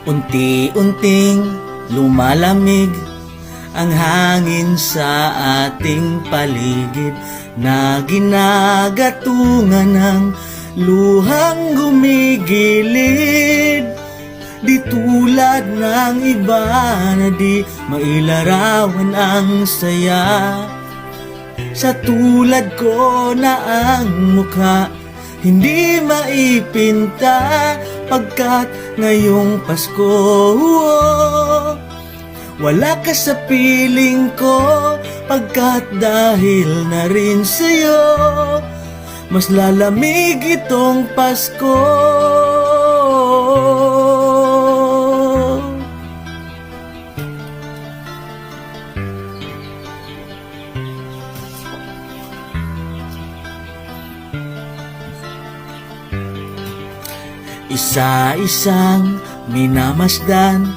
Unti-unting lumalamig ang hangin sa ating paligid na ginagatungan ng luhang gumigilid. Di tulad ng iba na di mailarawan ang saya. Sa tulad ko na ang mukha hindi maipinta, pagkat ngayong Pasko wala ka sa piling ko, pagkat dahil na rin sa'yo mas lalamig itong Pasko. Isa-isang minamasdan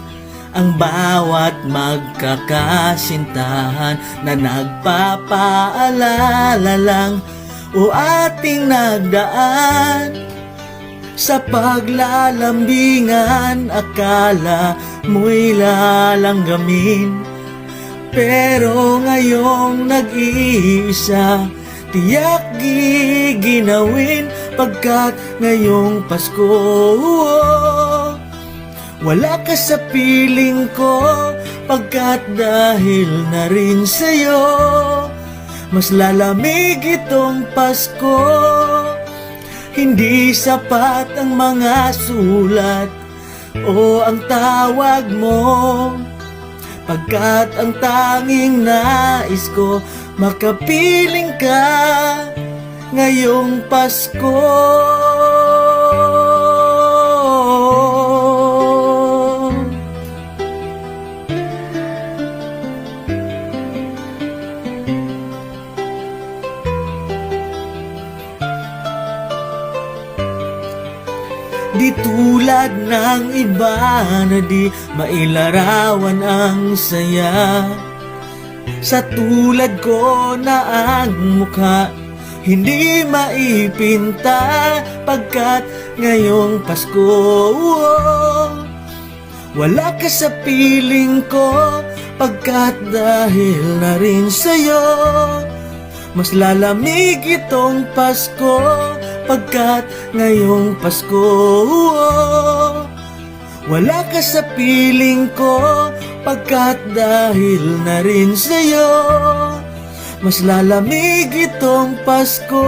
ang bawat magkakasintahan na nagpapaalala lang o ating nagdaan. Sa paglalambingan, akala mo'y lalanggamin, pero ngayong nag-iisa, tiyak giginawin, pagkat ngayong Pasko wala ka sa piling ko, pagkat dahil na rin sa'yo mas lalamig itong Pasko. Hindi sapat ang mga sulat o ang tawag mo, pagkat ang tanging nais ko makapiling ka ngayong Pasko. Di tulad ng iba na di mailarawan ang saya. Sa tulad ko na ang mukha hindi maipinta, pagkat ngayong Pasko wala ka sa piling ko, pagkat dahil na rin sa'yo mas lalamig itong Pasko. Pagkat ngayong Pasko wala ka sa piling ko, pagkat dahil na rin sa'yo mas lalamig itong Pasko.